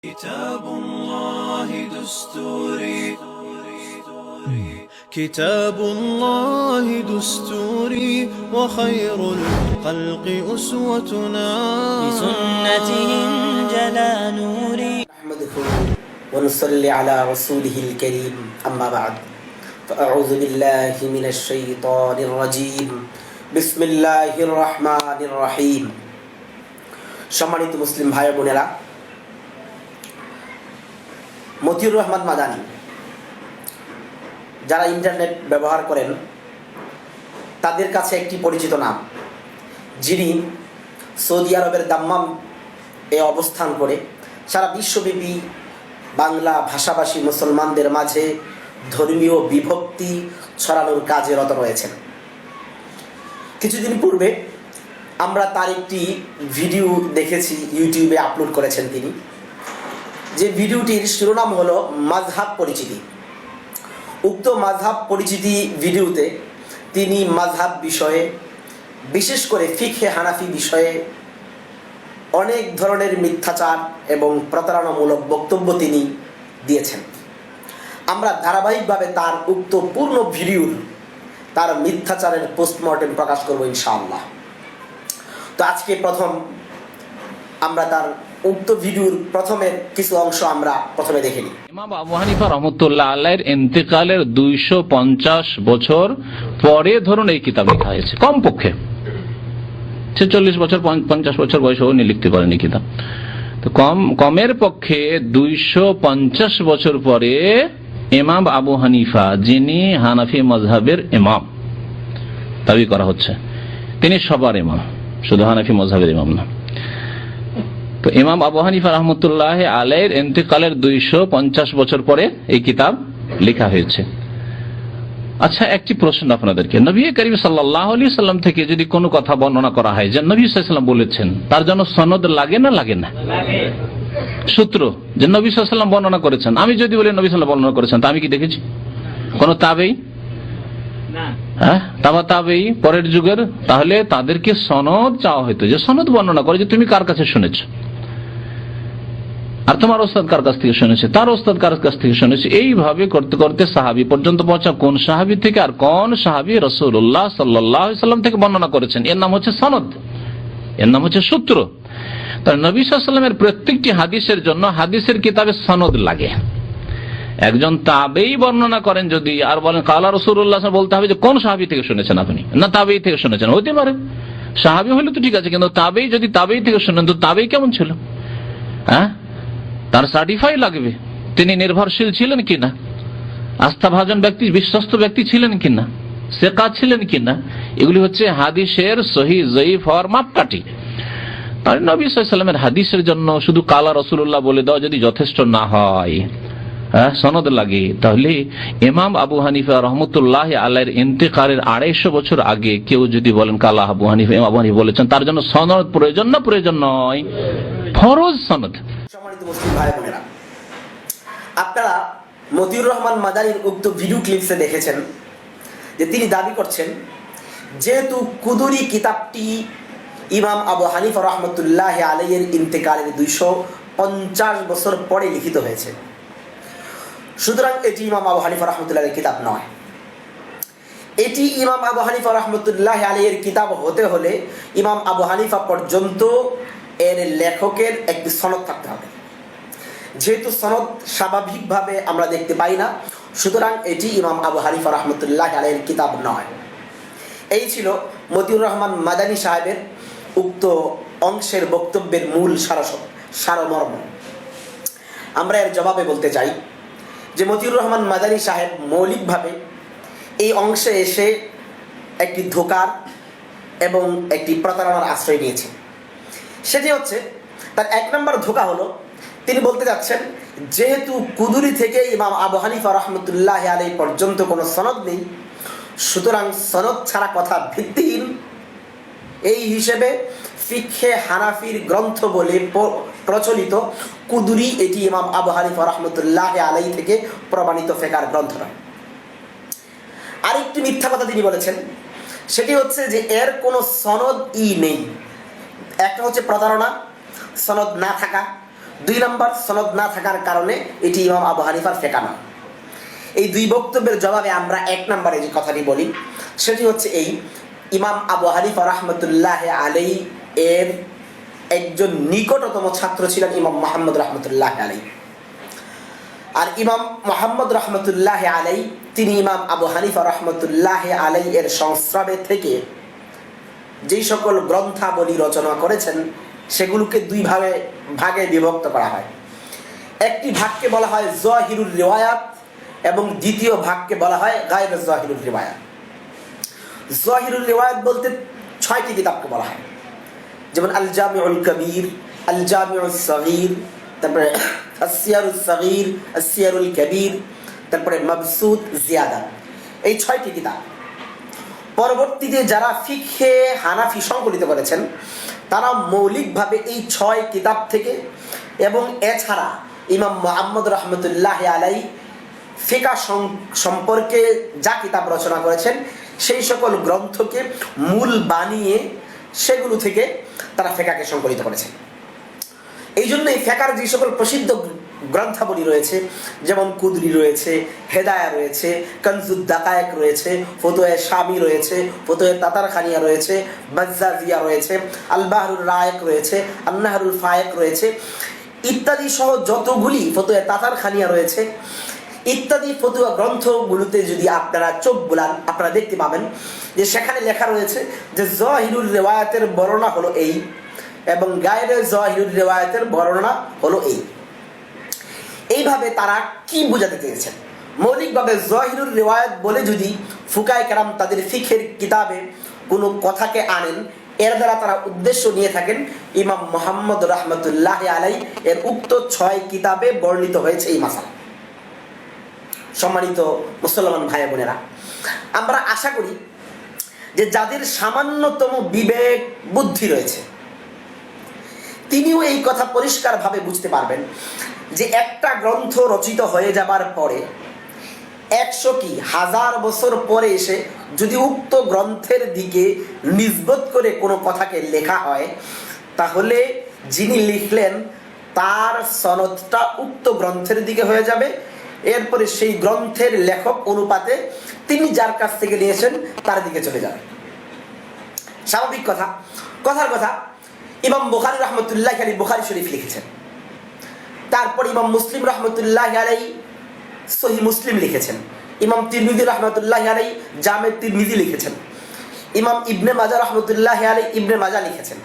كتاب الله دستوري كتاب الله دستوري وخير الخلق أسوتنا بسنته انجلى نوري نحمده ونصلي على رسوله الكريم أما بعد فأعوذ بالله من الشيطان الرجيم بسم الله الرحمن الرحيم সম্মানিত মুসলিম ভাই বোনেরা, মতিউর রহমান মাদানী যারা ইন্টারনেট ব্যবহার করেন তাদের কাছে একটি পরিচিত নাম, যিনি সৌদি আরবের দাম্মাম এ অবস্থান করে সারা বিশ্বব্যাপী বাংলা ভাষাভাষী মুসলমানদের মাঝে ধর্মীয় বিভক্তি ছড়ানোর কাজে রত রয়েছেন। কিছুদিন পূর্বে আমরা তার একটি ভিডিও দেখেছি, ইউটিউবে আপলোড করেছেন তিনি, যে ভিডিওটির শিরোনাম হলো মাযহাব পরিচিতি। উক্ত মাযহাব পরিচিতি ভিডিওতে তিনি মাযহাব বিষয়ে, বিশেষ করে ফিকহে হানাফি বিষয়ে অনেক ধরনের মিথ্যাচার এবং প্রতারণামূলক বক্তব্য তিনি দিয়েছেন। আমরা ধারাবাহিকভাবে তার উক্ত পূর্ণ ভিডিওর তার মিথ্যাচারের পোস্টমর্টেম প্রকাশ করব ইনশাআল্লাহ। তো আজকে প্রথম আমরা তার উক্ত ভিডিওর প্রথমের কিছু অংশ আমরা প্রথমে দেখে নিই। ইমাম আবু হানিফা রহমতুল্লাহ আলাইহির ইন্তেকালের 250 বছর পরে ধরুন এই কিতাব লেখা হয়েছে। কমপক্ষে 46 বছর 50 বছর বয়সে উনি লিখতে পারেন এই কিতাব। তো কমের পক্ষে 250 বছর পরে ইমাম আবু হানিফা, যিনি হানাফি মাযহাবের ইমাম দাবি করা হচ্ছে, তিনি সবার ইমাম, শুধু হানাফি মাযহাবের ইমাম না। তো ইমাম আবু হানিফা রহমতুল্লাহ আলাইহির ইন্তেকালের 250 বছর পরে এই কিতাব লেখা হয়েছে। আচ্ছা, একটি প্রশ্ন আপনাদেরকে, নবী করিম সাল্লাল্লাহু আলাইহি সাল্লাম থেকে যদি কোনো কথা বর্ণনা করা হয় যে নবী সাল্লাল্লাহু আলাইহি ওয়াসাল্লাম বলেছেন, তার জন্য সনদ লাগে না লাগে না? সূত্র যে নবী সাল্লাল্লাহু আলাইহি ওয়াসাল্লাম বর্ণনা করেছেন, আমি যদি বলি নবী সাল্লাল্লাহু আলাইহি ওয়াসাল্লাম বর্ণনা করেছেন, তা আমি কি দেখেছি? কোন তাবেঈ? হ্যাঁ, তাবেঈ পরের যুগের, তাহলে তাদেরকে সনদ চাওয়া হতো, যে সনদ বর্ণনা করে যে তুমি কার কাছে শুনেছ, আর তোমার ওস্তাদ কার কাছ থেকে শুনেছে, তার ওস্তাদ কার কাছ থেকে শুনেছে। এইভাবে করতে করতে সাহাবী পর্যন্ত পৌঁছা, কোন সাহাবী থেকে আর কোন সাহাবী রাসূলুল্লাহ সাল্লাল্লাহু আলাইহি ওয়াসাল্লাম থেকে বর্ণনা করেছেন, এর নাম হচ্ছে সনদ, এর নাম হচ্ছে সূত্র। তাই নবী সাল্লাল্লাহু আলাইহি ওয়াসাল্লামের প্রত্যেকটি হাদিসের জন্য হাদিসের কিতাবে সনদ লাগে। একজন তাবেঈ বর্ণনা করেন যদি, আর বলেন কালা রাসূলুল্লাহ, বলতে হবে যে কোন সাহাবী থেকে শুনেছেন আপনি, না তাবেঈ থেকে শুনেছেন। হতে পারে সাহাবী হলে তো ঠিক আছে, কিন্তু তাবেঈ যদি তাবেঈ থেকে শুনেন, তো তাবেঈ কেমন ছিল? হ্যাঁ, তার সার্টিফাই লাগবে, তিনি নির্ভরশীল ছিলেন কিনা, আস্থাভাজন ব্যক্তি, বিশ্বস্ত ব্যক্তি ছিলেন কিনা, সিকা ছিলেন কিনা। এগুলি হচ্ছে হাদিসের সহিহ জয়ীফ হওয়ার মাপকাঠি। তাই নবী সাল্লাল্লাহু আলাইহি ওয়াসাল্লামের হাদিসের জন্য শুধু কালা রাসূলুল্লাহ বলে দেওয়া যদি যথেষ্ট না হয়, সনদ লাগে, তাহলে ইমাম আবু হানিফা রহমতুল্লাহ আলাইহির ইন্তেকালের 250 বছর আগে কেউ যদি বলেন কালা আবু হানিফা, ইমাম আবু হানিফা বলেছেন, তার জন্য সনদ প্রয়োজন না প্রয়োজন নয়? ফরজ সনদ। সম্মানিত মুসলিম ভাই বোনেরা, আপনারা মতিউর রহমান মাদানীর উক্ত ভিডিও ক্লিপসে দেখেছেন যে তিনি দাবি করছেন, যেহেতু কুদুরি কিতাবটি ইমাম আবু হানিফা রহমতুল্লাহ আলাইহির ইন্তেকালের 250 বছর পরে লিখিত হয়েছে, সুতরাং এটি ইমাম আবু হানিফা রহমতুল্লাহ আলাইহির কিতাব নয়। এটি ইমাম আবু হানিফা রহমতুল্লাহ আলাইহির কিতাব হতে হলে ইমাম আবু হানিফা পর্যন্ত এর লেখকের একটি সনদ থাকতে হবে। যেহেতু সনদ স্বাভাবিকভাবে আমরা দেখতে পাই না, সুতরাং এটি ইমাম আবু হানিফা রহমতুল্লাহ আলাইহির কিতাব নয়। এই ছিল মতিউর রহমান মাদানী সাহেবের উক্ত অংশের বক্তব্যের মূল সারমর্ম। আমরা এর জবাবে বলতে চাই যে মতিউর রহমান মাদানী সাহেব মৌলিকভাবে এই অংশে এসে একটি ধোঁকার এবং একটি প্রতারণার আশ্রয় নিয়েছে। সেটি হচ্ছে, তার 1 নম্বর ধোঁকা হলো, তিনি বলতে যাচ্ছেন যেহেতু কুদুরি থেকে ইমাম আবু হানিফা রহমতুল্লাহ আলাইহি পর্যন্ত কোনো সনদ নেই, সুতরাং সনদ ছাড়া কথা ভিত্তিহীন। এই হিসেবে ফিকহে হানাফির গ্রন্থ বলে প্রচলিত কুদুরি, এটি ইমাম আবু হানিফা রহমতুল্লাহ আলাইহি থেকে প্রমাণিত ফিকহের গ্রন্থ নয়। আরেকটি মিথ্যা কথা তিনি বলেছেন, সেটি হচ্ছে যে এর কোনো সনদ নেই। একটা হচ্ছে প্রতারণা, সনদ না থাকা, 2 নম্বর, সনদ না থাকার কারণে এটি ইমাম আবু হানিফার ফিকহ নয়। এই 2 বক্তব্যের জবাবে আমরা 1 নম্বরে যে কথাটি বলি সেটি হচ্ছে এই, ইমাম আবু হানিফা রাহমাতুল্লাহ আলাইহি এর একজন নিকটতম ছাত্র ছিলেন ইমাম মুহাম্মদ রাহমাতুল্লাহ আলাইহি। আর ইমাম মুহাম্মদ রাহমাতুল্লাহ আলাইহি তিনি ইমাম আবু হানিফা রাহমাতুল্লাহ আলাইহি এর সংস্রবে থেকে যেই সকল গ্রন্থাবলী রচনা করেছেন সেগুলোকে 2 ভাগে বিভক্ত করা হয়। একটি ভাগকে বলা হয় যাহিরুল রিওয়ায়াত এবং দ্বিতীয় ভাগকে বলা হয় গায়রে যাহিরুল রিওয়ায়াত। যাহিরুল রিওয়ায়াত বলতে 6টি কিতাবকে বলা হয়, যেমন আল জামিউল কবির, আল জামিউস সগীর, তারপরে আসসিয়ারুস সগীর, আসসিয়ারুল কবির, তারপরে মাবসুত, জিয়াদা। এই 6টি কিতাব পরবর্তীতে যারা ফিকহে হানাফি সংকলিত করেছেন তারা মৌলিকভাবে এই 6 কিতাব থেকে এবং এছাড়া ইমাম মুহাম্মদ রাহমাতুল্লাহ আলাইহি ফিকহ সম্পর্কে যা কিতাব রচনা করেছেন সেই সকল গ্রন্থকে মূল বানিয়ে সেগুলো থেকে তারা ফিকহকে সংকলিত করেছেন। এই জন্যই ফিকহের যে সকল প্রসিদ্ধ গ্রন্থাবলী রয়েছে, যেমন কুদরি রয়েছে, হেদায়া রয়েছে, কনজুদ দাকায়েক রয়েছে, ফতোয়া শামি রয়েছে, ফতোয়া তাতারখানিয়া রয়েছে, বাজ্জাজিয়া রয়েছে, আল বাহরুর রায়েক রয়েছে, আন-নাহরুল ফায়েক রয়েছে ইত্যাদি সহ যতগুলি ফতোয়া তাতারখানিয়া রয়েছে ইত্যাদি ফতোয়া গ্রন্থগুলোতে যদি আপনারা চোখ বুলান আপনারা দেখতে পাবেন যে সেখানে লেখা রয়েছে যে যাহিরুল রিওয়ায়াতের বর্ণনা হলো এই এবং গায়রে যাহিরুল রিওয়ায়াতের বর্ণনা হলো এই। এইভাবে তারা কি বোঝাতে চেয়েছেন? মৌলিকভাবে যাহিরুল রিওয়ায়াত বলে যদি ফুকায়ে কেরাম তাদের ফিকহের কিতাবে কোনো কথাকে আনেন, এর দ্বারা তারা উদ্দেশ্য নিয়ে থাকেন ইমাম মুহাম্মদ রাহমাতুল্লাহ আলাইহি এর উক্ত 6 কিতাবে বর্ণিত হয়েছে এই মাসালা। সম্মানিত মুসলমান ভাই বোনেরা, আমরা আশা করি যে যাদের সামান্যতম বিবেক বুদ্ধি রয়েছে তিনিও এই কথা পরিষ্কারভাবে বুঝতে পারবেন যে একটা গ্রন্থ রচিত হয়ে যাবার পরে 100 কি 1000 বছর পরে এসে যদি উক্ত গ্রন্থের দিকে নিসবত করে কোনো কথাকে লেখা হয় তাহলে যিনি লিখলেন তার সনদটা উক্ত গ্রন্থের দিকে হয়ে যাবে। এরপরে সেই গ্রন্থের লেখক অনুপাতে তিনি যার কাছ থেকে নিয়েছেন তার দিকে চলে যাবে। স্বাভাবিক কথার কথা ইমাম বুখারী রাহমাতুল্লাহ আলাইহি বুখারী শরীফ লিখেছেন, তারপর ইমাম মুসলিম রাহমাতুল্লাহ আলাইহি সহিহ মুসলিম লিখেছেন, ইমাম তিরমিজি রাহমাতুল্লাহ আলাইহি জামে তিরমিজি লিখেছেন, ইমাম ইবনে মাজাহ রাহমাতুল্লাহ আলাইহি ইবনে মাজাহ লিখেছেন।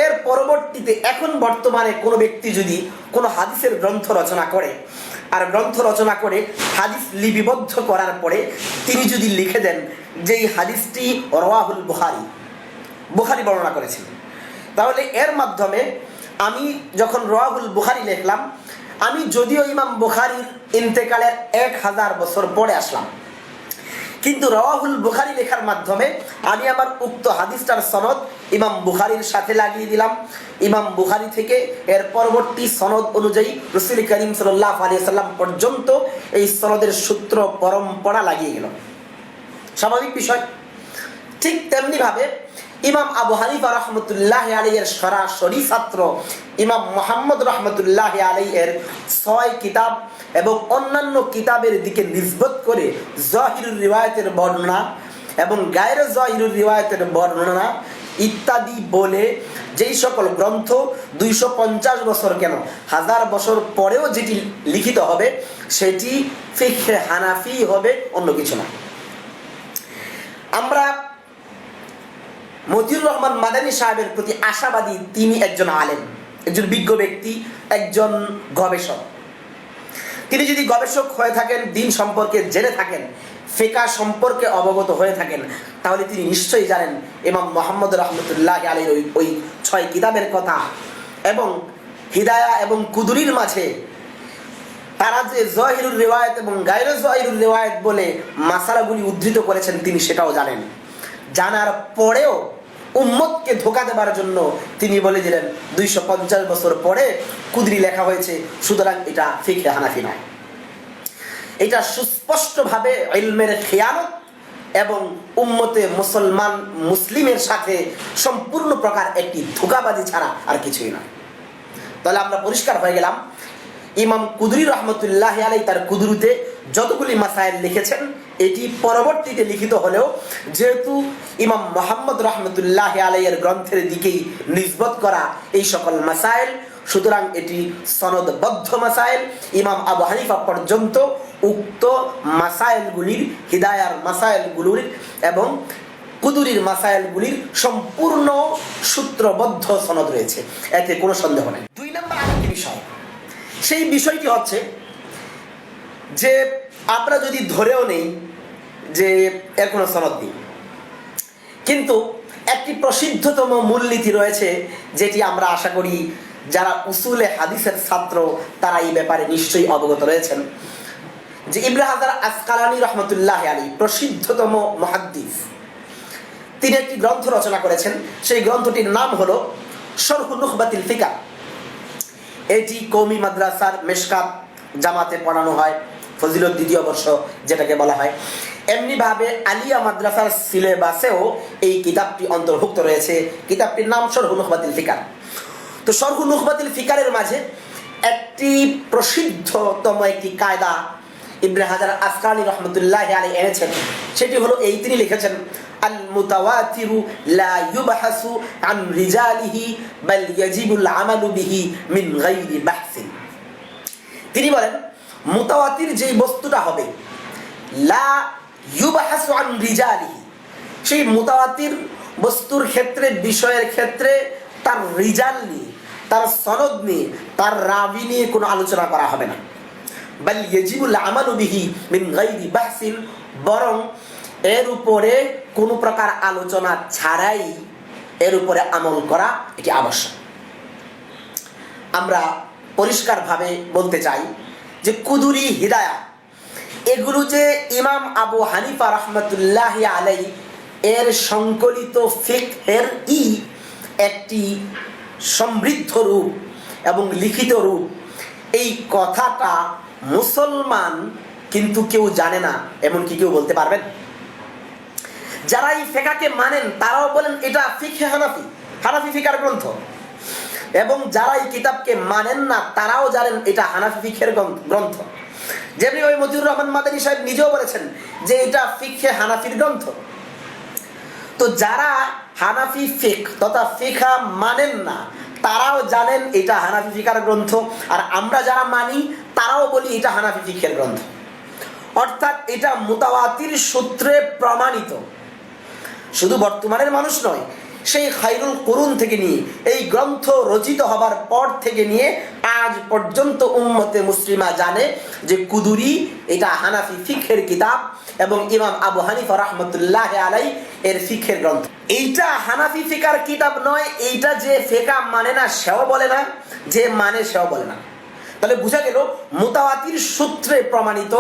এর পরবর্তীতে এখন বর্তমানে কোনো ব্যক্তি যদি কোনো হাদিসের গ্রন্থ রচনা করে আর গ্রন্থ রচনা করে হাদিস লিপিবদ্ধ করার পরে তিনি যদি লিখে দেন যে এই হাদিসটি রাওয়াহুল বুখারী বর্ণনা করেছেন, তাহলে এর মাধ্যমে আমি যখন রাওয়াহুল বুখারী লিখলাম আমি যদিও ইমাম বুখারীর ইন্তেকালের 1000 বছর পরে আসলাম, কিন্তু রাওয়াহুল বুখারী লেখার মাধ্যমে আমি আমার উক্ত হাদিসটার সনদ ইমাম বুখারীর সাথে লাগিয়ে দিলাম। ইমাম বুখারী থেকে এর পরবর্তী সনদ অনুযায়ী রাসূল করিম সাল্লাল্লাহু আলাইহি ওয়াসাল্লাম পর্যন্ত এই সনদের সূত্র পরম্পরা লাগিয়ে গেল। স্বাভাবিক বিষয়। ঠিক তেমনি ভাবে ইমাম আবু হানিফা রাহমাতুল্লাহ আলাইহি এর সরাসরি ছাত্র ইমাম মুহাম্মদ রাহমাতুল্লাহ আলাইহি এর 6 কিতাব এবং অন্যান্য কিতাবের দিকে নিসবত করে যাহিরুল রিওয়ায়াতের বর্ণনা এবং গায়রে যাহিরুল রিওয়ায়াতের বর্ণনা ইত্যাদি বলে যেই সকল গ্রন্থ 250 বছর কেন 1000 বছর পরেও যেটি লিখিত হবে সেটি ফিকহে হানাফি হবে, অন্য কিছু না। আমরা মতিউর রহমান মাদানী সাহেবের প্রতি আশাবাদী। তিনি একজন আলেম, একজন বিজ্ঞ ব্যক্তি, একজন গবেষক। তিনি যদি গবেষক হয়ে থাকেন, দিন সম্পর্কে জেনে থাকেন, ফিকহ সম্পর্কে অবগত হয়ে থাকেন, তাহলে তিনি নিশ্চয়ই জানেন ইমাম মুহাম্মদ রাহমাতুল্লাহ আলাইহি ওই 6 কিতাবের কথা এবং হিদায়া এবং কুদরির মাঝে তারা যে যাহিরুল রিওয়ায়াত এবং গায়রে যাহিরুল রিওয়ায়াত বলে মাসালাগুলি উদ্ধৃত করেছেন তিনি সেটাও জানেন। জানার পরেও উম্মতকে ধোঁকা দেবার জন্য তিনি বলে দিলেন 250 বছর পরে কুদরি লেখা হয়েছে, সুতরাং এটা ফিকহে হানাফি নয়। এটা সুস্পষ্টভাবে ইলমের খেয়ানত এবং উম্মতে মুসলিমের সাথে সম্পূর্ণ প্রকার একটি ধোঁকাবাজি ছাড়া আর কিছুই নয়। তাহলে আমরা পরিষ্কার হয়ে গেলাম, ইমাম কুদরি রহমতুল্লাহ আলাই তার কুদরুতে যতগুলি মাসাইল লিখেছেন এটি পরবর্তীতে লিখিত হলেও যেহেতু ইমাম মোহাম্মদ রহমতুল্লাহ আলাইয়ের গ্রন্থের দিকেই নিসবত করা এই সকল মাসাইল, সুতরাং এটি সনদবদ্ধ মাসাইল। ইমাম আবু হানিফা পর্যন্ত উক্ত মাসাইলগুলির, হিদায়ার মাসাইলগুলির এবং কুদুরির মাসাইলগুলির সম্পূর্ণ সূত্রবদ্ধ সনদ রয়েছে, এতে কোনো সন্দেহ নেই। 2 নম্বর আরেকটি বিষয়, সেই বিষয়টি হচ্ছে যে আমরা যদি ধরেও নেই যে এর কোনো সনদ নেই, কিন্তু একটি প্রসিদ্ধতম মূলনীতি রয়েছে যেটি আমরা আশা করি যারা উসুলে হাদিসের ছাত্র তারা এই ব্যাপারে নিশ্চয়ই অবগত রয়েছেন, যে ইবনে হাজার আসকালানী রহমতুল্লাহ আলাইহি প্রসিদ্ধতম মুহাদ্দিস, তিনি একটি গ্রন্থ রচনা করেছেন। সেই গ্রন্থটির নাম হলো শরহু নুখবাতিল ফিকাহ। এটি কওমি মাদ্রাসার মেশকাত জামাতে পড়ানো হয়, ফজিলত 2য় বর্ষ যেটাকে বলা হয়। এমনিভাবে আলিয়া মাদ্রাসার সিলেবাসেও এই কিতাবটি অন্তর্ভুক্ত রয়েছে। কিতাবটির নাম শরহু নুখবাতিল ফিকাহ। তো শরহু নুখবাতিল ফিকাহের মাঝে একটি প্রসিদ্ধতম একটি কায়দা ইবনে হাজার আসকালানী রহমতুল্লাহ আলাইহি এনেছেন, সেটি হলো এই, তিনি লিখেছেন আল মুতাওয়াতিরু লা ইউবহাসু আন রিজালিহি বাল ইয়াজিবুল আমালু বিহি মিন গায়রি বাহসিন। তিনি বলেন মুতাওয়াতির যেই বস্তুটা হবে, লা ইউবহাসু আন রিজালিহি, সেই মুতাওয়াতির বস্তুর ক্ষেত্রে, বিষয়ের ক্ষেত্রে তার রিজাল নিয়ে, তার সনদ নিয়ে, তার রাবি নিয়ে কোনো আলোচনা করা হবে না। বাল ইয়াজিবুল আমালু বিহি মিন গায়রি বাহসিন, বরং এর উপরে কোনো প্রকার আলোচনা ছাড়াই এর উপরে আমল করা এটি আবশ্যক। আমরা পরিষ্কারভাবে বলতে চাই যে কুদুরি, হিদায়া এগুলো যে ইমাম আবু হানিফা রহমতুল্লাহ আলাইহি এর সংকলিত ফিকহের একটি সমৃদ্ধ রূপ এবং লিখিত রূপ, এই কথাটা মুসলমান কিন্তু কেউ জানে না, এমনকি কেউ বলতে পারবেন? যারা এই ফিকহকে মানেন তারাও বলেন এটা ফিকহে হানাফি, হানাফি ফিকহের গ্রন্থ, এবং যারা এই কিতাবকে মানেন না তারাও জানেন এটা হানাফি ফিকহের গ্রন্থ। যেমনি ওই মতিউর রহমান মাদানী সাহেব নিজেও বলেছেন যে এটা ফিকহে হানাফির গ্রন্থ। তো যারা হানাফি ফিকহ তথা ফিকহ মানেন না তারাও জানেন এটা হানাফি ফিকহের গ্রন্থ, আর আমরা যারা মানি তারাও বলি এটা হানাফি ফিকহের গ্রন্থ। অর্থাৎ এটা মুতাওয়াতির সূত্রে প্রমাণিত। শুধু বর্তমানের মানুষ নয়, সেই খায়রুল কুরুন থেকে নিয়ে, এই গ্রন্থ রচিত হবার পর থেকে নিয়ে আজ পর্যন্ত উম্মতে মুসলিমা জানে যে কুদুরি এটা হানাফি ফিকহের কিতাব এবং ইমাম আবু হানিফা রহমতুল্লাহ আলাইহি এর ফিকহের গ্রন্থ। এইটা হানাফি ফিকহের কিতাব নয়, এইটা যে ফিকহ মানে না সেও বলে না, যে মানে সেও বলে না। তাহলে বোঝা গেল মুতাওয়াতির সূত্রে প্রমাণিত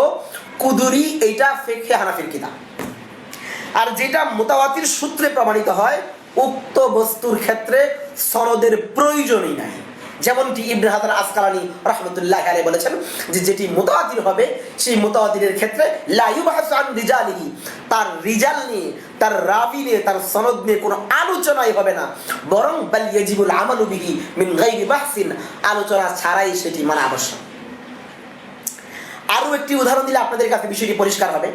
কুদুরি এইটা ফিকহে হানাফির কিতাব। আর যেটা মুতাওয়াতির সূত্রে প্রমাণিত হয় উক্ত বস্তুর ক্ষেত্রে সনদের প্রয়োজনই নাই। যেমনটি ইবনে হাজার আসকালানী রহমতুল্লাহ আলাইহি বলেছেন যে যেটি মুতাওয়াতির হবে সেই মুতাওয়াতিরের ক্ষেত্রে লা ইউবহাসু আন রিজালিহি, তার রিজাল নিয়ে, তার রাবি নিয়ে, তার সনদ নিয়ে কোনো আলোচনাই হবে না, বরং বাল ইয়াজিবুল আমালু বিহি মিন গায়রি বাহসিন, আলোচনা ছাড়াই সেটি মানা আবশ্যক। আরও একটি উদাহরণ দিলে আপনাদের কাছে বিষয়টি পরিষ্কার হবে।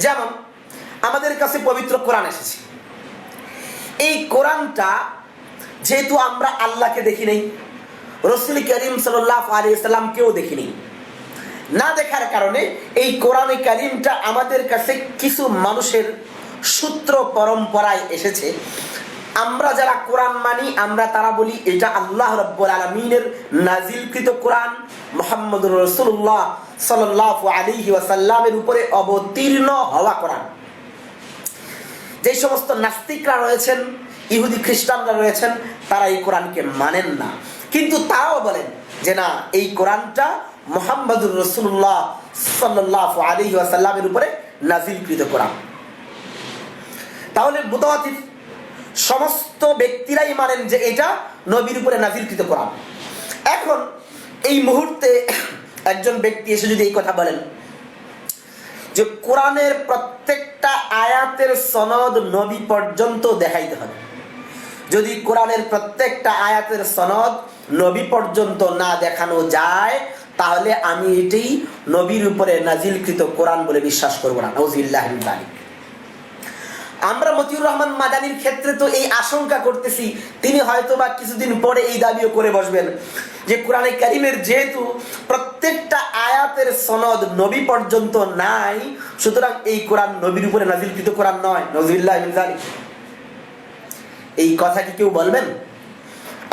যেমন আমাদের কাছে পবিত্র কোরআন এসেছে, এই কোরআনটা যেহেতু আমরা আল্লাহকে দেখি নাই, রাসূল করিম সাল্লাল্লাহু আলাইহি ওয়াসাল্লামকেও দেখি নাই, না দেখার কারণে এই কোরআনে কারীমটা আমাদের কাছে কিছু মানুষের সূত্র পরম্পরায় এসেছে। আমরা যারা কোরআন মানি আমরা তারা বলি এটা আল্লাহ রাব্বুল আলামিনের নাজিলকৃত কোরআন, মুহাম্মদুর রাসূলুল্লাহ সাল্লাল্লাহু আলাইহি ওয়াসাল্লামের উপরে অবতীর্ণ হওয়া কোরআন। যে সমস্ত নাস্তিকরা রয়েছেন, ইহুদি খ্রিস্টানরা রয়েছেন, তারা এই কোরআনকে মানেন না, কিন্তু তারাও বলেন যে না এই কোরআনটা মুহাম্মদুর রাসূলুল্লাহ সাল্লাল্লাহু আলাইহি ওয়াসাল্লামের উপরে নাজিলকৃত কোরআন। তাহলে মুতাওয়াতির সমস্ত ব্যক্তিরাই মানেন যে এটা নবীর উপরে নাজিলকৃত কোরআন। এখন এই মুহূর্তে একজন ব্যক্তি এসে যদি এই কথা বলেন যে কোরআনের প্রত্যেকটা আয়াতের সনদ নবী পর্যন্ত দেখাইতে হবে, যদি কোরআনের প্রত্যেকটা আয়াতের সনদ নবী পর্যন্ত না দেখানো যায়, তাহলে আমি এটাই নবীর উপরে নাজিলকৃত কোরআন বলে বিশ্বাস করবো না। নাউযুবিল্লাহি মিন যালিক। আমরা মতিউর রহমান মাদানির ক্ষেত্রে তো এই আশঙ্কা করতেছি, তিনি হয়তো বা কিছুদিন পরে এই দাবিও করে বসবেন যে কোরআনে কারিমের যেহেতু প্রত্যেকটা আয়াতের সনদ নবী পর্যন্ত নাই, সুতরাং এই কোরআন নবীর উপরে নাজিলকৃত কোরআন নয়। নাউযুবিল্লাহি মিন যালিক। এই কথা কি কেউ বলবেন?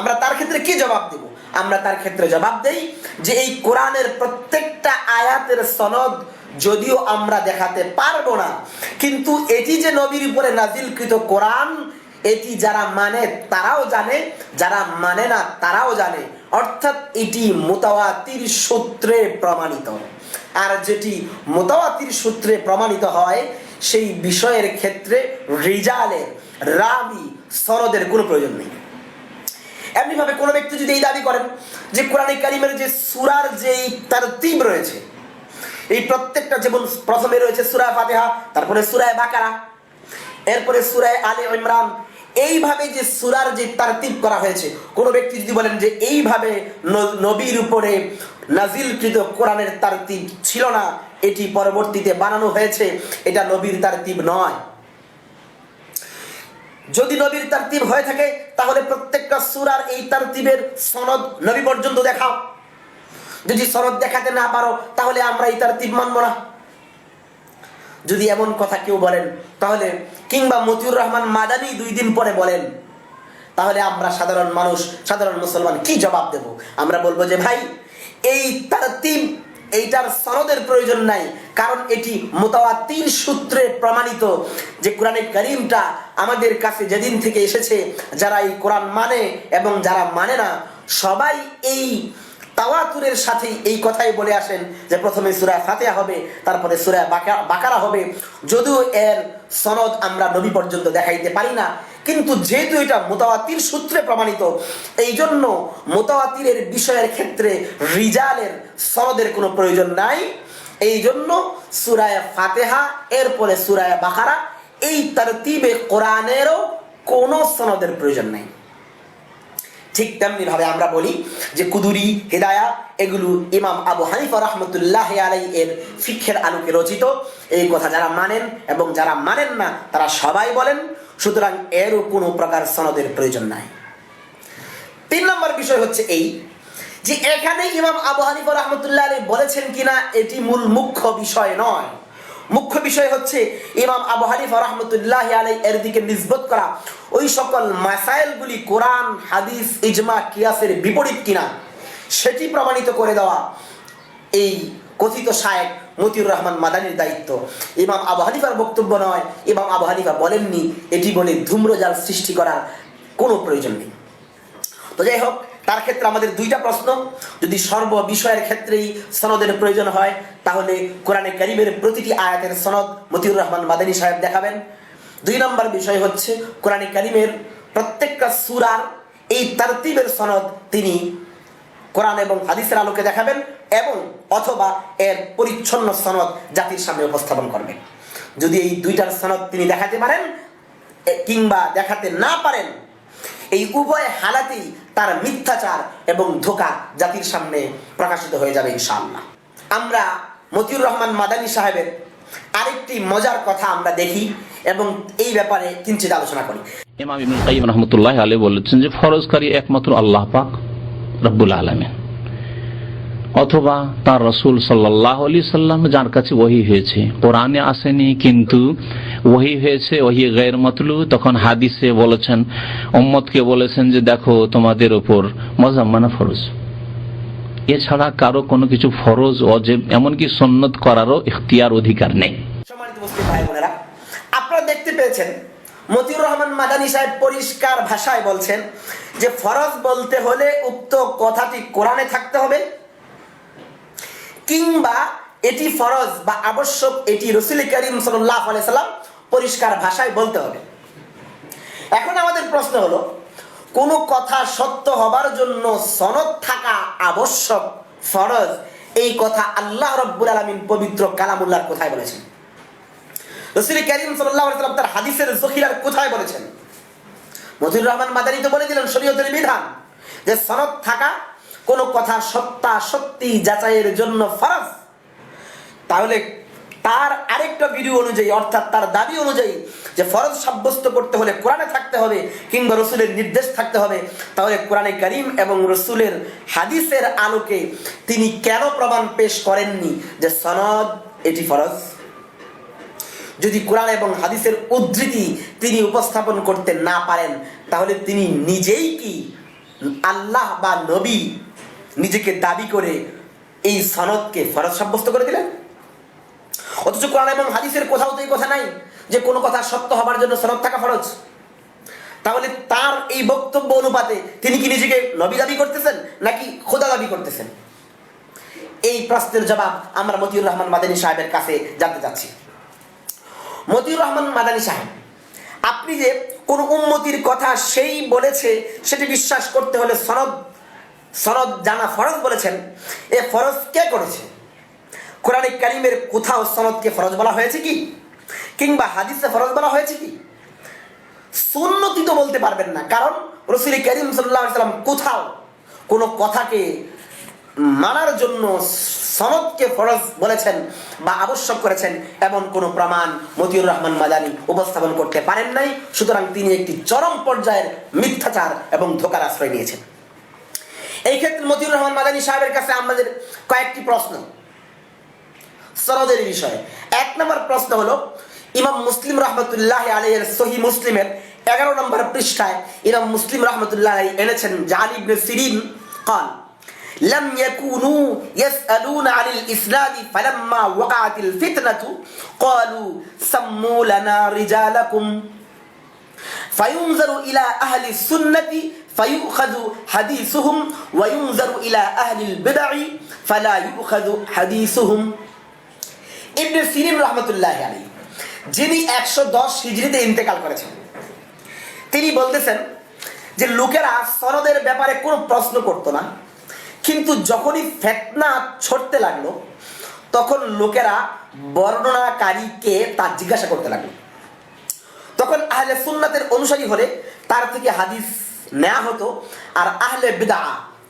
আমরা তার ক্ষেত্রে কি জবাব দেব? আমরা তার ক্ষেত্রে জবাব দেই যে এই কোরআনের প্রত্যেকটা আয়াতের সনদ যদিও আমরা দেখাতে পারবো না, কিন্তু এটি যে নবীর উপরে নাজিলকৃত কোরআন, এটি যারা মানে তারাও জানে, যারা মানে না তারাও জানে। অর্থাৎ এটি মুতাওয়াতির সূত্রে প্রমাণিত। আর যেটি মুতাওয়াতির সূত্রে প্রমাণিত হয়, সেই বিষয়ের ক্ষেত্রে রিজালের, রাবি, সনদের কোনো প্রয়োজন নেই। এমনিভাবে কোনো ব্যক্তি যদি এই দাবি করেন যে কোরআনে কারিমের যে সূরার যেই তারতিব রয়েছে, এই প্রত্যেকটা, যেমন প্রথমে রয়েছে সূরা ফাতিহা, তারপরে সূরা বাকারা, এরপরে সূরা আলে ইমরান, এইভাবে যে সূরার যে তারতিব করা হয়েছে, কোনো ব্যক্তি যদি বলেন যে এইভাবে নবীর উপরে নাজিলকৃত কোরআনের তারতিব ছিল না, এটি পরবর্তীতে বানানো হয়েছে, এটা নবীর তারতিব নয়। যদি নবীর তারতিব হয়ে থাকে, তাহলে প্রত্যেকটা সূরার এই তারতিবের সনদ নবী পর্যন্ত দেখাও। যদি সনদ দেখাতে না পারো, তাহলে আমরা এই তারতিব মানব না। যদি এমন কথা কেউ বলেন, তাহলে কিংবা মতিউর রহমান মাদানী 2 দিন পরে বলেন, তাহলে আমরা সাধারণ মানুষ, সাধারণ মুসলমান কি জবাব দেব? আমরা বলবো যে ভাই, এই তারতিব, এইটার সনদের প্রয়োজন নাই, কারণ এটি মুতাওয়াতির সূত্রে প্রমাণিত যে কোরআনে কারীমটা আমাদের কাছে যেদিন থেকে এসেছে, যারা এই কোরআন মানে এবং যারা মানে না, সবাই এই তাওয়াতুরের সাথে এই কথাই বলে আসেন যে প্রথমে সূরা ফাতিহা হবে, তারপরে সূরা বাকারা হবে। যদিও এর সনদ আমরা নবী পর্যন্ত দেখাইতে পারি না, কিন্তু যেহেতু এটা মুতাওয়াতির সূত্রে প্রমাণিত, এই জন্য মুতাওয়াতিরের বিষয়ের ক্ষেত্রে রিজালের, সনদের কোনো প্রয়োজন নাই। এই জন্য সূরা ফাতিহা এরপরে সূরা বাকারা, এই তারতিবে কোরআনেরও কোনো সনদের প্রয়োজন নাই। ঠিক তেমনি ভাবে আমরা বলি যে কুদুরি, হিদায়া, এগুলো ইমাম আবু হানিফা রাহমাতুল্লাহি আলাইহি এর ফিকহের আলোকে রচিত। এই কথা যারা মানেন এবং যারা মানেন না তারা সবাই বলেন, সুতরাং এরও কোনো প্রকার সনদের প্রয়োজন নাই। 3 নম্বর বিষয় হচ্ছে এই যে এখানে ইমাম আবু হানিফা রাহমাতুল্লাহি আলাইহি বলেছেন কিনা এটি মুখ্য বিষয় নয়। মুখ্য বিষয় হচ্ছে ইমাম আবু হানিফা রাহমাতুল্লাহি আলাইহি এর দিকে নিসবত করা ওই সকল মাসাইলগুলি কোরআন, হাদিস, ইজমা, কিয়াসের বিপরীত কিনা সেটি প্রমাণিত করে দেওয়া এই কথিত শায়েখ মতিউর রহমান মাদানির দায়িত্ব। ইমাম আবু হানিফার বক্তব্য নয়। ইমাম আবু হানিফা বলেননি এটি বলে ধূম্রজাল সৃষ্টি করার কোনো প্রয়োজন নেই। তো যাই হোক, তার ক্ষেত্রে আমাদের 2টা প্রশ্ন। যদি সর্ব বিষয়ের ক্ষেত্রেই সনদের প্রয়োজন হয়, তাহলে কোরআনে কারীমের প্রতিটি আয়াতের সনদ মতিউর রহমান মাদানী সাহেব দেখাবেন। 2 নম্বর বিষয় হচ্ছে কোরআনে কারীমের প্রত্যেকটা সূরার এই তারতিবের সনদ তিনি কোরআন এবং হাদিসের আলোকে দেখাবেন, এবং অথবা এর পরিচ্ছন্ন সনদ জাতির সামনে উপস্থাপন করবেন। যদি এই 2টার সনদ তিনি দেখাতে পারেন কিংবা দেখাতে না পারেন, এই উভয় হালাতেই তার মিথ্যাচার এবং ধোঁকা জাতির সামনে প্রকাশিত হয়ে যাবে ইনশাআল্লাহ। আমরা মতিউর রহমান মাদানী সাহেবের আরেকটি মজার কথা আমরা দেখি এবং এই ব্যাপারে কিঞ্চিত আলোচনা করি। ইমাম ইবনুল কাইয়িম রাহমাতুল্লাহি আলাইহি বলেছেন যে ফরজকারী একমাত্র আল্লাহ পাক রব্বুল আলামিন, অথবা তার রাসূল সাল্লাল্লাহু আলাইহি সাল্লাম, যার কাছে ওহী হয়েছে। কোরআনে আসেনি, কিন্তু ওহী হয়েছে, ওহী গায়র মাতলু। তখন হাদিসে বলেছেন, উম্মতকে বলেছেন যে দেখো তোমাদের উপর মুজাম্মানা ফরজ, এছাড়া কারো কোনো কিছু ফরজ, ওয়াজিব, এমনকি সুন্নত করারও ইখতিয়ার, অধিকার নেই। সম্মানিত মুসলিম ভাই বোনেরা, আপনারা দেখতে পেয়েছেন মতিউর রহমান মাদানী সাহেব পরিষ্কার ভাষায় বলছেন যে ফরজ বলতে হলে উক্ত কথাটি কোরআনে থাকতে হবে, কিংবা এটি ফরজ বা আবশ্যক এটি রাসূল করিম সাল্লাল্লাহু আলাইহি সাল্লাম পরিষ্কার ভাষায় বলতে হবে। এখন আমাদের প্রশ্ন হলো, কোন কথা সত্য হবার জন্য সনদ থাকা আবশ্যক, ফরজ, এই কথা আল্লাহ রাব্বুল আলামিন পবিত্র কালামুল্লাহর কোথায় বলেছেন? রাসূল করিম সাল্লাল্লাহু আলাইহি সাল্লাম তার হাদিসের যখিরার কোথায় বলেছেন? মতিউর রহমান মাদানী তো বলে দিলেন শরীয়তের বিধান, যে সনদ থাকা কোনো কথা সত্যি যাচাইয়ের জন্য ফরজ, তাহলে তার আরেকটা ভিডিও অনুযায়ী অর্থাৎ তার দাবি অনুযায়ী যে ফরজ সাব্যস্ত করতে হলে কোরআনে থাকতে হবে কিংবা রসুলের নির্দেশ থাকতে হবে, তাহলে কোরআনে কারীম এবং রসুলের হাদিসের আলোকে তিনি কেন প্রমাণ পেশ করেননি যে সনদ এটি ফরজ? যদি কোরআন এবং হাদিসের উদ্ধৃতি তিনি উপস্থাপন করতে না পারেন, তাহলে তিনি নিজেই কি আল্লাহ বা নবী নিজেকে দাবি করে এই সনদকে ফরজ সাব্যস্ত করে দিলেন? অথচ কোরআন এবং হাদিসের কোথাও তো এই কথা নাই যে কোনো কথা সত্য হবার জন্য সনদ থাকা ফরজ। তাহলে তার এই বক্তব্য অনুপাতে তিনি কি নিজেকে নবী দাবি করতেছেন নাকি খোদা দাবি করতেছেন? এই প্রশ্নের জবাব আমরা মতিউর রহমান মাদানী সাহেবের কাছে জানতে চাচ্ছি। মতিউর রহমান মাদানী সাহেব, আপনি যে কোন উম্মতির কথা সেই বলেছে সেটি বিশ্বাস করতে হলে সনদ জানা ফরজ বলেছেন, এ ফরজ কে করেছে? কোরআনে কারীমের কোথাও সনদকে ফরজ বলা হয়েছে কি, কিংবা হাদিসে ফরজ বলা হয়েছে কি? সুন্নতি তো বলতে পারবেন না, কারণ রাসূল কারীম সাল্লাল্লাহু আলাইহি ওয়াসাল্লাম কোথাও কোনো কথাকে মানার জন্য সনদকে ফরজ বলেছেন বা আবশ্যক করেছেন এমন কোনো প্রমাণ মতিউর রহমান মাদানী উপস্থাপন করতে পারেন নাই। সুতরাং তিনি একটি চরম পর্যায়ের মিথ্যাচার এবং ধোঁকার আশ্রয় নিয়েছেন। এই ক্ষেত্রে মতিউর রহমান মাদানী সাহেবের কাছে আমাদের কয়েকটি প্রশ্ন সনদের বিষয়ে। 1 নম্বর প্রশ্ন হলো, ইমাম মুসলিম রহমতুল্লাহ আলাইহির সহিহ মুসলিমের 11 নম্বর পৃষ্ঠায় ইমাম মুসলিম রহমতুল্লাহ আলাইহি এনেছেন যে আলী ইবনে সিরিন قال لم يكونوا يسألون عن الإسناد فلما وقعت الفتنة قالوا سموا لنا رجالكم فينظر إلى أهل السنة فيؤخذ حديثهم وينظر إلى أهل البدع فلا يؤخذ حديثهم। ইবনে সিরিন রহমতুল্লাহ আলাইহি, যিনি 110 হিজরিতে ইন্তেকাল করেছেন, তিনি বলতেছেন যে লোকেরা সনদের ব্যাপারে কোনো প্রশ্ন করতো না, কিন্তু যখনই ফিতনা ছড়তে লাগলো তখন লোকেরা বর্ণনাকারীকে তা জিজ্ঞাসা করতে লাগলো। তখন আহলে সুন্নাতের অনুসারী হলে তার থেকে হাদিস নেওয়া হতো, আর আহলে বিদআ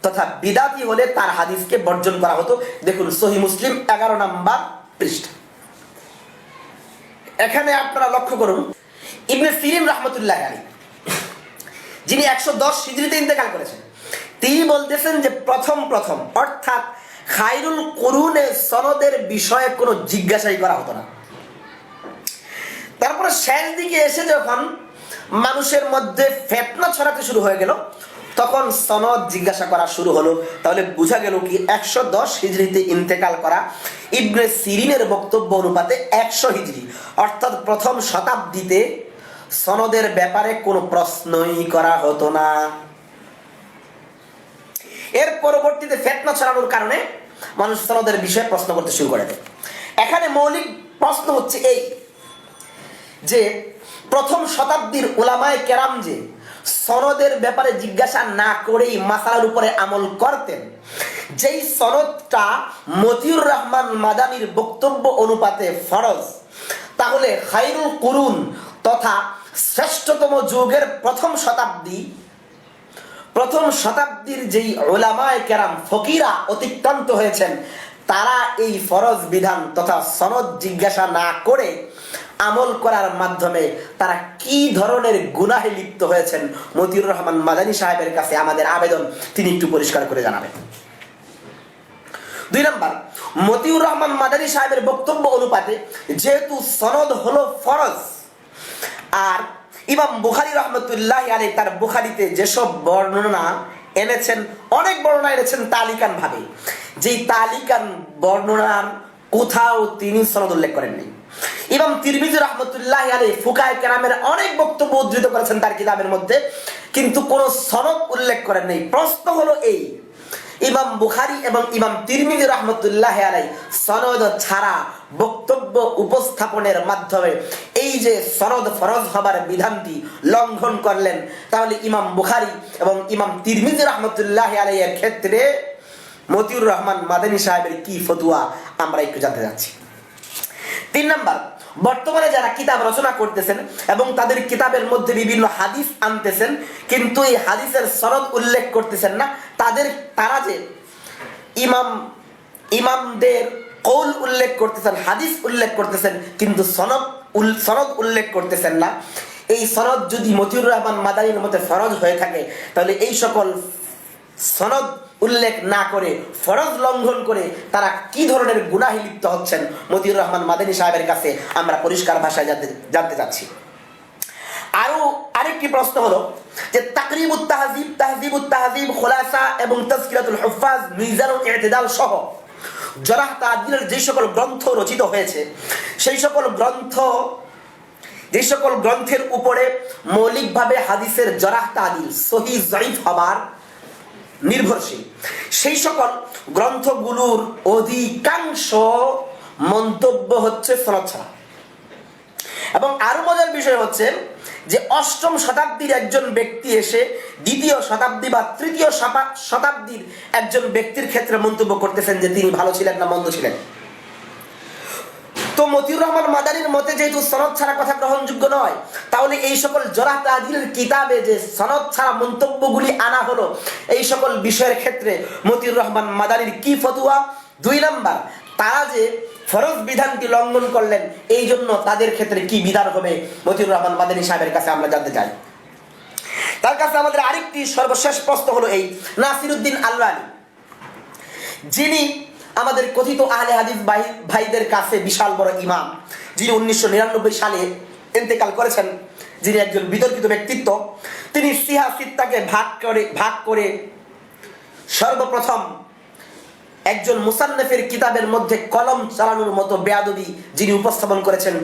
তথা বিদাতি হলে তার হাদিসকে বর্জন করা হতো। দেখুন সহিহ মুসলিম 11 নম্বর পৃষ্ঠা। এখানে আপনারা লক্ষ্য করুন, ইবনে সিরিন রহমতুল্লাহ আলাইহি, যিনি 110 হিজরিতে ইন্তেকাল করেছেন, তিনি বলতেছেন যে প্রথম অর্থাৎ খায়রুল কুরুনে সনদের বিষয়ে কোনো জিজ্ঞাসাই করা হতো না। তারপরে শেষ দিকে এসে যখন মানুষের মধ্যে ফিতনা ছড়াতে শুরু হয়ে গেল, তখন সনদ জিজ্ঞাসা করা শুরু হলো। তাহলে বোঝা গেল কি 110 হিজরিতে ইন্তেকাল করা ইবনে সিরিনের বক্তব্য অনুপাতে 100 হিজরি অর্থাৎ প্রথম শতাব্দীতে সনদের ব্যাপারে কোনো প্রশ্নই করা হতো না। এর পরবর্তীতে ফিতনা ছড়ানোর কারণে মানুষ সনদের বিষয়ে প্রশ্ন করতে শুরু করে দেয়। এখানে মৌলিক প্রশ্ন হচ্ছে এই যে প্রথম শতাব্দীর উলামায়ে কেরাম যে সনদের ব্যাপারে জিজ্ঞাসা না করেই মাসালার উপরে আমল করতেন, যেই সনদটা মতিউর রহমান মাদানীর বক্তব্য অনুপাতে ফরজ, তাহলে খায়রুল কুরুন তথা শ্রেষ্ঠতম যুগের প্রথম শতাব্দীর যেই উলামায়ে কেরাম ফকিরা অতিক্রান্ত হয়েছেন, তারা এই ফরজ বিধান তথা সনদ জিজ্ঞাসা না করে আমল করার মাধ্যমে তারা কি ধরনের গুনাহে লিপ্ত হয়েছেন, মতিউর রহমান মাদানী সাহেবের কাছে আমাদের আবেদন তিনি একটু পরিষ্কার করে জানাবেন। 2 নম্বর, মতিউর রহমান মাদানী সাহেবের বক্তব্য অনুপাতে যেহেতু সনদ হলো ফরজ, আর ইমাম বুখারী রহমতুল্লাহ আলাইহি তার বুখারীতে যেসব বর্ণনা এনেছেন, অনেক বর্ণনা এনেছেন তালিকান ভাবে, যেই তালিকান বর্ণনার কোথাও তিনি সনদ উল্লেখ করেননি। ইমাম তিরমিজি রহমতুল্লাহ আলাইহি ফুকাহায়ে কেরামের অনেক বক্তব্য উদ্ধৃত করেছেন তার কিতাবের মধ্যে, কিন্তু কোন সনদ উল্লেখ করেন নাই। প্রশ্ন হলো এই, ইমাম বুখারী এবং ইমাম তিরমিজি রহমতুল্লাহ আলাইহি সনদ ছাড়া বক্তব্য উপস্থাপনের মাধ্যমে এই যে সনদ ফরজ হবার বিধানটি লঙ্ঘন করলেন, তাহলে ইমাম বুখারী এবং ইমাম তিরমিজি রহমতুল্লাহ আলাইহি এর ক্ষেত্রে মতিউর রহমান মাদানী সাহেবের কি ফতোয়া আমরা একটু জানতে যাচ্ছি। 3 নম্বর, বর্তমানে যারা কিতাব রচনা করতেছেন এবং তাদের কিতাবের মধ্যে বিভিন্ন হাদিস আনতেছেন, কিন্তু এই হাদিসের সনদ উল্লেখ করতেছেন না, তারা যে ইমামদের কৌল উল্লেখ করতেছেন, হাদিস উল্লেখ করতেছেন, কিন্তু সনদ উল্লেখ করতেছেন না। এই সনদ যদি মতিউর রহমান মাদানির মতে ফরজ হয়ে থাকে, তাহলে এই সকল সনদ উল্লেখ না করে ফরজ লঙ্ঘন করে তারা কি ধরনের গুনাহে লিপ্ত হচ্ছেন মতিউর রহমান মাদানি সাহেবের কাছে আমরা পরিষ্কার ভাষায় জানতে চাচ্ছি। আরেকটি প্রশ্ন হলো যে তাকরিবুত তাহযিব, খুলাসা এবং তাযকিরাতুল হুফাজ, মিজানুল ইতিদাল সহ জারহ তা'দীলের যে সকল গ্রন্থ রচিত হয়েছে, সেই সকল গ্রন্থের উপরে মৌলিকভাবে হাদিসের জারহ তা'দীল, সহিহ যঈফ হবার নির্ভরশীল, সেই সকল গ্রন্থগুলোর অধিকাংশ মন্তব্য হচ্ছে সনদ ছাড়া। এবং আরো মজার বিষয় হচ্ছে যে 8ম শতাব্দীর একজন ব্যক্তি এসে 2য় শতাব্দী বা 3য় শতাব্দীর একজন ব্যক্তির ক্ষেত্রে মন্তব্য করতেছেন যে তিনি ভালো ছিলেন না মন্দ ছিলেন। তো মতিউর রহমান মাদানির মতে যেহেতু সনদ ছাড়া কথা গ্রহণযোগ্য নয়, তাহলে এই সকল জারহ তা'দীলের কিতাবে যে সনদ ছাড়া মন্তব্যগুলি আনা হলো, এই সকল বিষয়ের ক্ষেত্রে মতিউর রহমান মাদানির কি ফতোয়া? 2 নাম্বার, তারা যে ফরজ বিধানটি লঙ্ঘন করলেন, এই জন্য তাদের ক্ষেত্রে কি বিধান হবে মতিউর রহমান মাদানি সাহেবের কাছে আমরা জানতে চাই। তার কাছে আমাদের আরেকটি সর্বশেষ প্রশ্ন হলো এই নাসিরউদ্দিন আলবানী, যিনি আমাদের কথিত আহলে হাদিস ভাইদের কাছে বিশাল বড় ইমাম, যিনি 1999 সালে ইন্তেকাল করেছেন, যিনি একজন বিতর্কিত ব্যক্তিত্ব। তিনি সিহা সিত্তাকে ভাগ করে সর্বপ্রথম একজন মুসান্নিফের কিতাবের মধ্যে কলম চালানোর মতো বেয়াদবি যিনি উপস্থাপন করেছেন,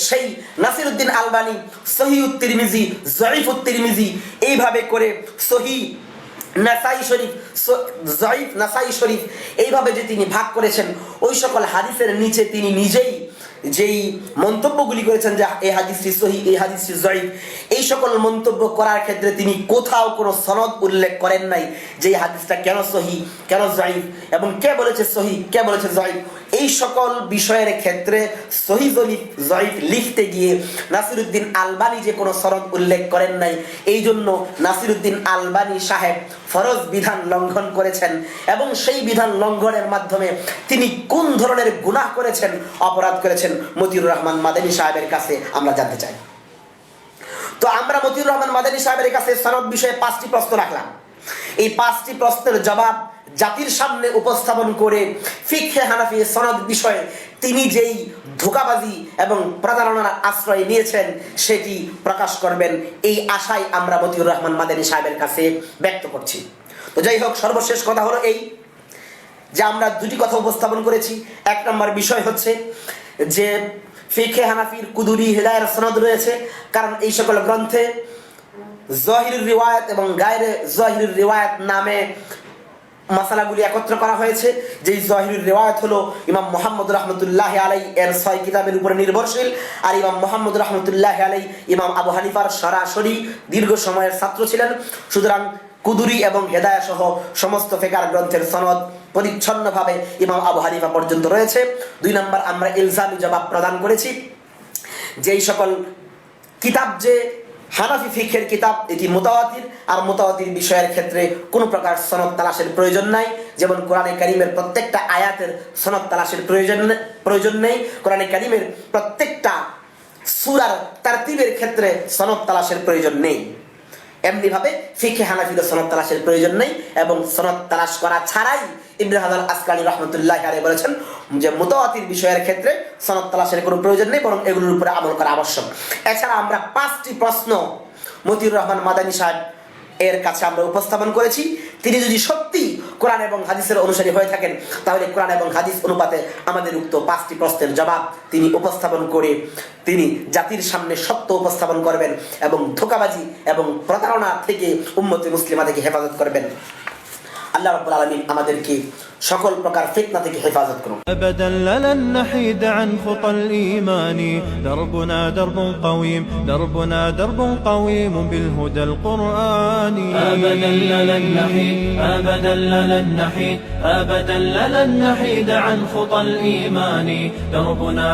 সেই নাসিরউদ্দিন আলবানী সহিহুত তিরমিজি, যঈফুত তিরমিজি এইভাবে করে সহিহ নাসাই শরীফ, যঈফ নাসাই শরীফ এইভাবে যে তিনি ভাগ করেছেন, ওই সকল হাদিসের নিচে তিনি নিজেই যেই মন্তব্যগুলি করেছেন যে এই হাদিসটি সহিহ, এই হাদিসটি যঈফ, এই সকল মন্তব্য করার ক্ষেত্রে তিনি কোথাও কোনো সনদ উল্লেখ করেন নাই যে এই হাদিসটা কেন সহিহ, কেন যঈফ, এবং কে বলেছে সহিহ, কে বলেছে যঈফ। এই সকল বিষয়ের ক্ষেত্রে সহিহ যঈফ লিখতে গিয়ে নাসিরউদ্দিন আলবানী যে কোনো সনদ উল্লেখ করেন নাই, এই জন্য নাসিরউদ্দিন আলবানী সাহেব ফরজ বিধান লঙ্ঘন করেছেন, এবং সেই বিধান লঙ্ঘনের মাধ্যমে তিনি কোন ধরনের গুনাহ করেছেন, অপরাধ করেছেন, মতিউর রহমান মাদানি সাহেবের কাছে আমরা জানতে চাই। তো আমরা মতিউর রহমান মাদানি সাহেবের কাছে সনদ বিষয়ে 5টি প্রশ্ন রাখলাম। এই 5টি প্রশ্নের জবাব জাতির সামনে উপস্থাপন করে ফিকহে হানাফি সনদ বিষয়ে তিনি যেই ধোঁকাবাজি এবং প্রতারণার আশ্রয় নিয়েছেন সেটি প্রকাশ করবেন, এই আশায় আমরা মতিউর রহমান মাদানি সাহেবের কাছে ব্যক্ত করছি। তো যাই হোক, সর্বশেষ কথা হলো এই যে আমরা 2টি কথা উপস্থাপন করেছি। 1 নম্বর বিষয় হচ্ছে যে ফিকহে হানাফির কুদুরি হিদায়ার সনদ রয়েছে, কারণ এই সকল গ্রন্থে যাহিরুর রিওয়ায়াত এবং গায়রে যাহিরুর রিওয়ায়াত নামে মাসালাগুলি একত্র করা হয়েছে। যেই যাহিরুর রিওয়ায়াত হলো ইমাম মুহাম্মদ রাহমাতুল্লাহ আলাইহি এর 6 কিতাবের উপরে নির্ভরশীল, আর ইমাম মুহাম্মদ রাহমাতুল্লাহ আলাইহি ইমাম আবু হানিফার সরাসরি দীর্ঘ সময়ের ছাত্র ছিলেন। সুতরাং কুদুরি এবং হেদায়া সহ সমস্ত ফিকহ গ্রন্থের সনদ পরিচ্ছন্নভাবে ইমাম আবু হানিফা পর্যন্ত রয়েছে। 2 নম্বর, আমরা ইলজামি জবাব প্রদান করেছি যেই সকল কিতাব যে হানাফি ফিকহের কিতাব এটি মুতাওয়াতির, আর মুতাওয়াতির বিষয়ের ক্ষেত্রে কোনো প্রকার সনদ তালাশের প্রয়োজন নাই। যেমন কোরআনে কারীমের প্রত্যেকটা আয়াতের সনদ তালাশের প্রয়োজন নেই, কোরআনে কারীমের প্রত্যেকটা সূরার তারতিবের ক্ষেত্রে সনদ তালাশের প্রয়োজন নেই। এমনি ভাবে ফিকহে হানাফির সনদ তালাশের প্রয়োজন নেই, এবং সনদ তালাশ করা ছাড়াই ইবনে হাজার আসকালী রাহমাতুল্লাহি আলাইহি বলেছেন যে মুতাওয়াতির বিষয়ের ক্ষেত্রে সনদ তালাশের কোনো প্রয়োজন নেই, বরং এগুলোর উপরে আমল করা আবশ্যক। এছাড়া আমরা 5টি প্রশ্ন মতিউর রহমান মাদানি সাহেব এর কাছে আমরা উপস্থাপন করেছি। তিনি যদি সত্যি কোরআন এবং হাদিসের অনুসারী হয়ে থাকেন, তাহলে কোরআন এবং হাদিস অনুপাতে আমাদের উক্ত 5টি প্রশ্নের জবাব তিনি উপস্থাপন করে তিনি জাতির সামনে সত্য উপস্থাপন করবেন এবং ধোঁকাবাজি এবং প্রতারণা থেকে উম্মতে মুসলিমা থেকে হেফাজত করবেন। আল্লাহ রাব্বুল আলামিন আমাদেরকে সকল প্রকার ফিতনা থেকে হেফাজত করুন। أبدا لن نحيد عن خطى الإيمان دربنا درب قويم دربنا درب قويم بالهدى القرآني أبدا لن نحيد أبدا لن نحيد أبدا لن نحيد عن خطى الإيمان دربنا